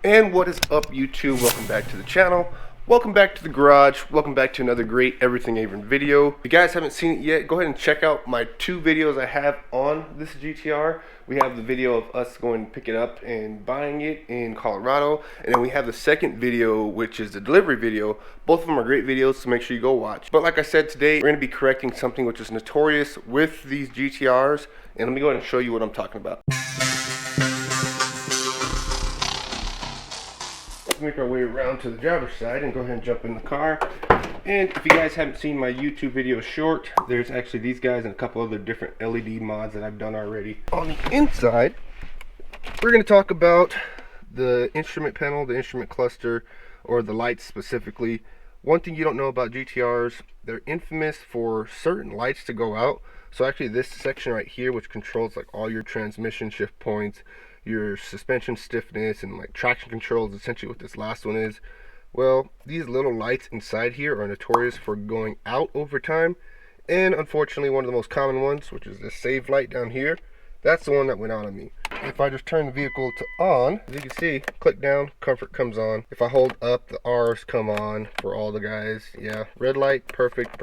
And what is up, YouTube? Welcome back to the channel. Welcome back to the garage. Welcome back to another great Everything Avon video. If you guys haven't seen it yet, go ahead and check out my two videos I have on this GTR. We have the video of us going to pick it up and buying it in Colorado. And then we have the second video, which is the delivery video. Both of them are great videos, so make sure you go watch. But like I said, today we're going to be correcting something which is notorious with these GTRs. And let me go ahead and show you what I'm talking about. Make our way around to the driver's side and go ahead and jump in the car. And if you guys haven't seen my YouTube video short, there's actually these guys and a couple other different LED mods that I've done already. On the inside, we're going to talk about the instrument panel, the instrument cluster, or the lights specifically. One thing you don't know about GTRs, they're infamous for certain lights to go out. So actually this section right here, which controls like all your transmission shift points, your suspension stiffness, and like traction control is essentially what this last one is. Well, these little lights inside here are notorious for going out over time, and unfortunately one of the most common ones, which is this save light down here, that's the one that went out on me. If I just turn the vehicle to on, as you can see, click down, comfort comes on. If I hold up, the R's come on for all the guys. Yeah, red light, perfect.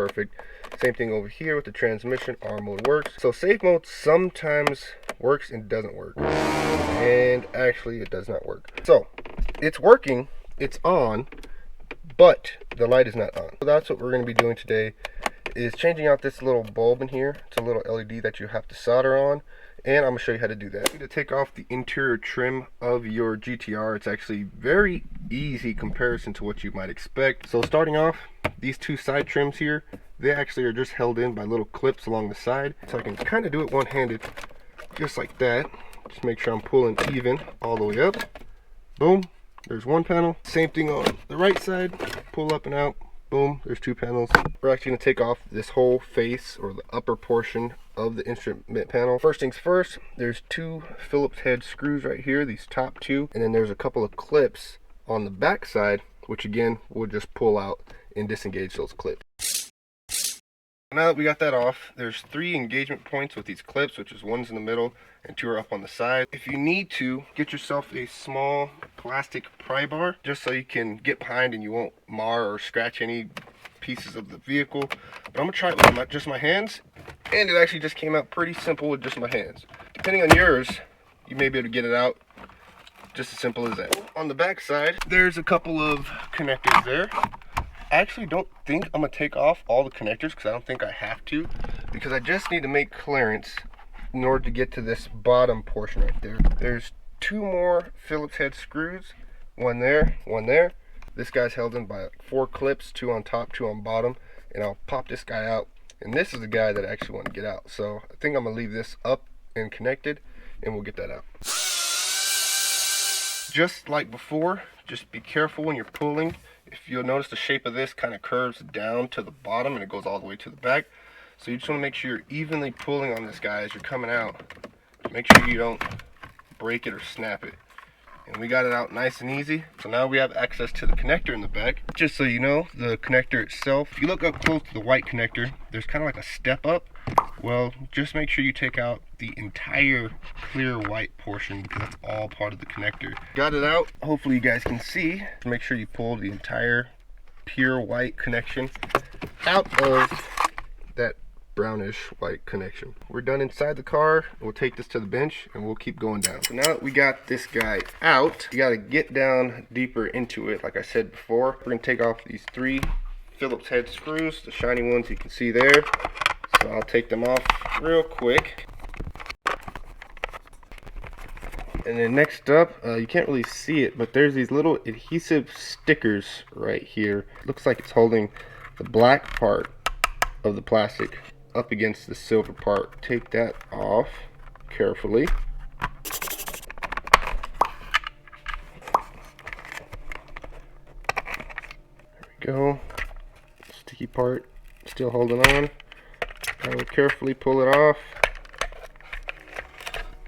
Same thing over here with the transmission, R mode works. So safe mode sometimes works and doesn't work. And actually it does not work. So it's working, it's on, but the light is not on. So that's what we're going to be doing today, is changing out this little bulb in here. It's a little LED that you have to solder on, and I'm going to show you how to do that. To take off the interior trim of your GTR, it's actually very easy comparison to what you might expect. So starting off, these two side trims here, they actually are just held in by little clips along the side. So I can kind of do it one-handed, just like that. Just make sure I'm pulling even all the way up. Boom, there's one panel. Same thing on the right side, pull up and out. Boom, there's two panels. We're actually going to take off this whole face, or the upper portion of the instrument panel. First things first, there's two Phillips head screws right here, these top two, and then there's a couple of clips on the back side, which again we'll just pull out and disengage those clips. Now that we got that off, there's three engagement points with these clips, which is one's in the middle and two are up on the side. If you need to, get yourself a small plastic pry bar, just so you can get behind and you won't mar or scratch any pieces of the vehicle. But I'm gonna try it with just my hands, and it actually just came out pretty simple with just my hands. Depending on yours, you may be able to get it out just as simple as that. On the back side, there's a couple of connectors there. I actually don't think I'm going to take off all the connectors, because I don't think I have to, because I just need to make clearance in order to get to this bottom portion right there. There's two more Phillips head screws, one there, one there. This guy's held in by 4 clips, 2 on top, 2 on bottom, and I'll pop this guy out, and this is the guy that I actually want to get out. So I think I'm going to leave this up and connected, and we'll get that out. Just like before, just be careful when you're pulling. If you'll notice, the shape of this kind of curves down to the bottom and it goes all the way to the back. So you just want to make sure you're evenly pulling on this guy as you're coming out. Make sure you don't break it or snap it. And we got it out nice and easy. So now we have access to the connector in the back. Just so you know, the connector itself, if you look up close to the white connector, there's kind of like a step up. Well, just make sure you take out the entire clear white portion, because that's all part of the connector. Got it out. Hopefully you guys can see. Make sure you pull the entire pure white connection out of that brownish white connection. We're done inside the car. We'll take this to the bench and we'll keep going down. So now that we got this guy out, you got to get down deeper into it. Like I said before, we're going to take off these 3 Phillips head screws, the shiny ones you can see there. So I'll take them off real quick. And then next up, you can't really see it, but there's these little adhesive stickers right here. Looks like it's holding the black part of the plastic up against the silver part. Take that off carefully. There we go. Sticky part still holding on. I will carefully pull it off.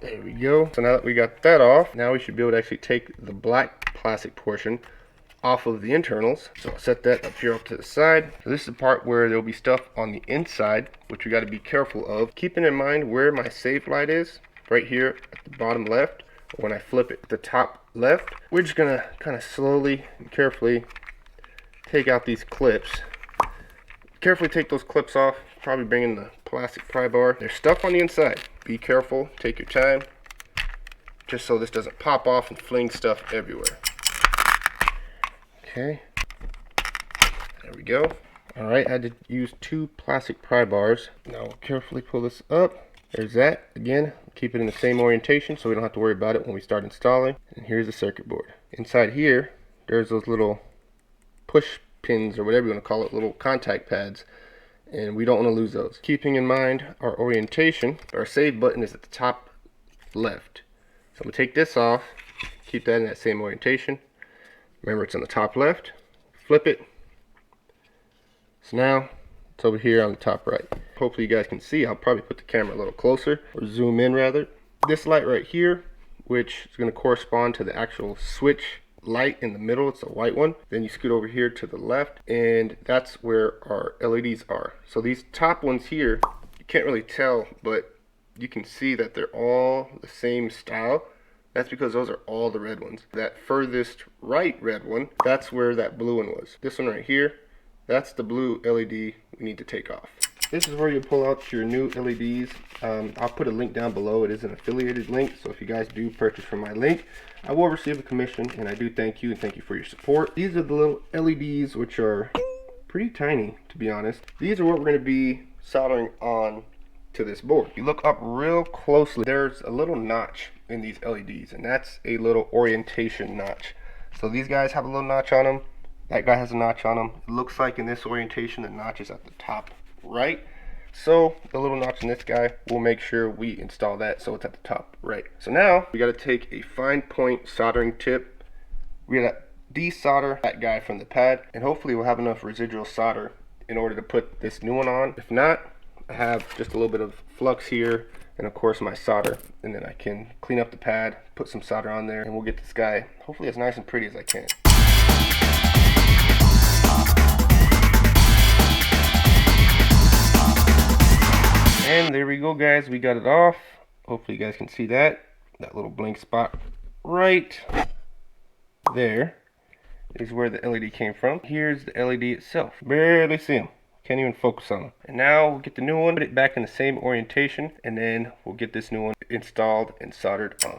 There we go. So now that we got that off, now we should be able to actually take the black plastic portion off of the internals. So I'll set that up here up to the side. So this is the part where there'll be stuff on the inside, which we got to be careful of. Keeping in mind where my safe light is, right here at the bottom left, when I flip it to the top left, we're just gonna kind of slowly and carefully take out these clips. Carefully take those clips off, probably bring in the plastic pry bar. There's stuff on the inside. Be careful, take your time, just so this doesn't pop off and fling stuff everywhere. Okay, there we go. Alright, I had to use 2 plastic pry bars. Now we'll carefully pull this up. There's that. Again, keep it in the same orientation so we don't have to worry about it when we start installing. And here's the circuit board. Inside here, there's those little push pins, or whatever you want to call it, little contact pads. And we don't want to lose those. Keeping in mind our orientation, our save button is at the top left. So I'm going to take this off, keep that in that same orientation. Remember, it's on the top left. Flip it. So now it's over here on the top right. Hopefully you guys can see. I'll probably put the camera a little closer, or zoom in rather. This light right here, which is going to correspond to the actual switch light in the middle, it's a white one. Then you scoot over here to the left, and that's where our LEDs are. So these top ones here, you can't really tell, but you can see that they're all the same style. That's because those are all the red ones. That furthest right red one, that's where that blue one was. This one right here, that's the blue LED we need to take off. This is where you pull out your new LEDs. I'll put a link down below. It is an affiliated link, so if you guys do purchase from my link, I will receive a commission, and I do thank you and thank you for your support. These are the little LEDs, which are pretty tiny, to be honest. These are what we're going to be soldering on to this board. If you look up real closely, there's a little notch in these LEDs, and that's a little orientation notch. So these guys have a little notch on them. That guy has a notch on them. It looks like in this orientation the notch is at the top right. So the little notch in this guy, we'll make sure we install that so it's at the top right. So now we got to take a fine point soldering tip. We got to desolder that guy from the pad, and hopefully we'll have enough residual solder in order to put this new one on. If not, I have just a little bit of flux here, and of course my solder, and then I can clean up the pad, put some solder on there, and we'll get this guy hopefully as nice and pretty as I can. And there we go, guys, we got it off. Hopefully you guys can see that little blank spot right there is where the LED came from. Here's the LED itself. Barely see them. Can't even focus on them. And now we'll get the new one, put it back in the same orientation, and then we'll get this new one installed and soldered on.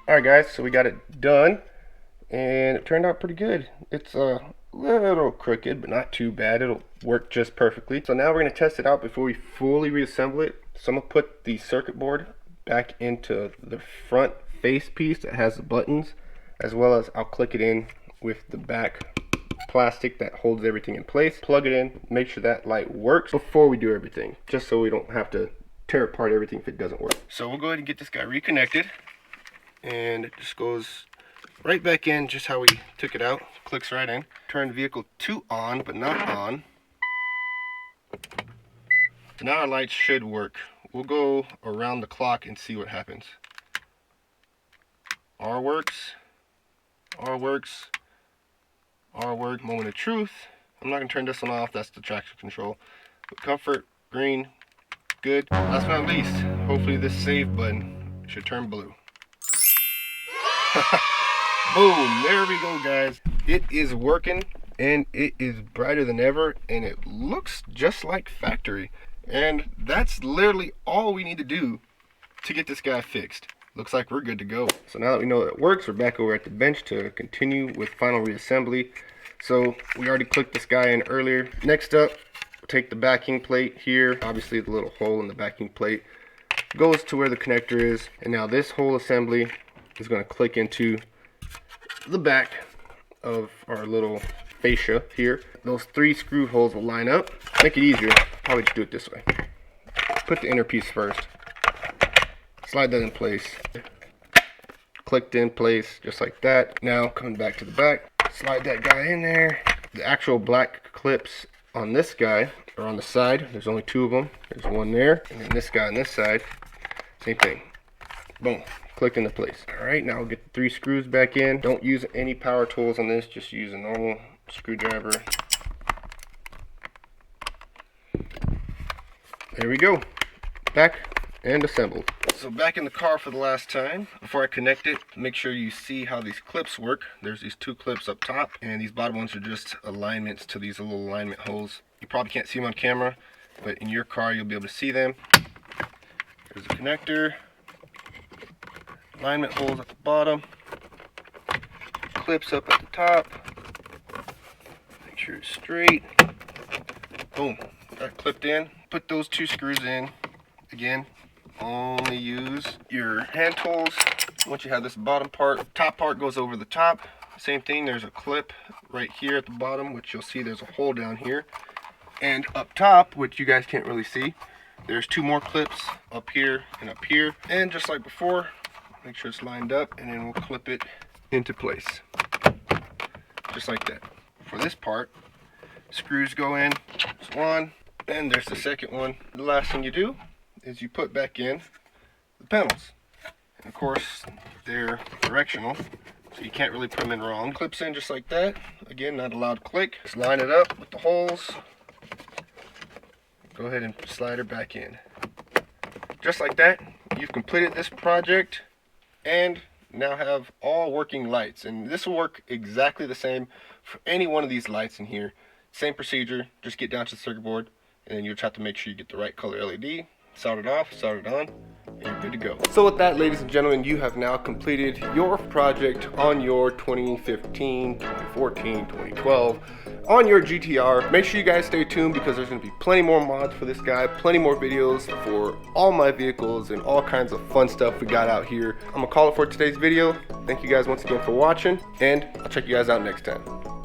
Alright guys, so we got it done, and it turned out pretty good. It's a little crooked, but not too bad. It'll work just perfectly. So now we're going to test it out before we fully reassemble it. So I'm going to put the circuit board back into the front face piece that has the buttons, as well as I'll click it in with the back plastic that holds everything in place. Plug it in, make sure that light works before we do everything, just so we don't have to tear apart everything if it doesn't work. So we'll go ahead and get this guy reconnected, and it just goes right back in just how we took it out. Clicks right in. Turn vehicle 2 on, but not on. So now our lights should work. We'll go around the clock and see what happens. R works. R works. R work. Moment of truth. I'm not going to turn this one off. That's the traction control. But comfort. Green. Good. Last but not least, hopefully this save button should turn blue. Boom, there we go, guys. It is working, and it is brighter than ever, and it looks just like factory. And that's literally all we need to do to get this guy fixed. Looks like we're good to go. So now that we know that it works, we're back over at the bench to continue with final reassembly. So we already clicked this guy in earlier. Next up, we'll take the backing plate here. Obviously the little hole in the backing plate goes to where the connector is, and now this whole assembly is going to click into the back of our little fascia here. Those 3 screw holes will line up. Make it easier, probably just do it this way. Put the inner piece first. Slide that in place. Clicked in place just like that. Now coming back to the back, slide that guy in there. The actual black clips on this guy are on the side. There's only 2 of them. There's one there, and then this guy on this side, same thing. Boom, clicked into place. All right, now we'll get the 3 screws back in. Don't use any power tools on this, just use a normal screwdriver. There we go, back and assembled. So back in the car for the last time. Before I connect it, make sure you see how these clips work. There's these 2 clips up top, and these bottom ones are just alignments to these little alignment holes. You probably can't see them on camera, but in your car you'll be able to see them. There's a connector, alignment holes at the bottom, clips up at the top. Make sure it's straight. Boom, got clipped in. Put those 2 screws in. Again, only use your hand tools. Once you have this bottom part, top part goes over the top. Same thing, there's a clip right here at the bottom, which you'll see there's a hole down here. And up top, which you guys can't really see, there's 2 more clips up here and up here. And just like before, make sure it's lined up, and then we'll clip it into place. Just like that. For this part, screws go in. There's 1, and there's the second one. The last thing you do is you put back in the panels. And of course, they're directional, so you can't really put them in wrong. Clips in just like that. Again, not a loud click. Just line it up with the holes. Go ahead and slide it back in. Just like that, you've completed this project and now have all working lights. And this will work exactly the same for any one of these lights in here. Same procedure, just get down to the circuit board, and then you just have to make sure you get the right color LED. Solder it off, solder it on, and you're good to go. So with that, ladies and gentlemen, you have now completed your project on your 2015, 2014, 2012, on your GTR. Make sure you guys stay tuned, because there's going to be plenty more mods for this guy, plenty more videos for all my vehicles, and all kinds of fun stuff we got out here. I'm going to call it for today's video. Thank you guys once again for watching, and I'll check you guys out next time.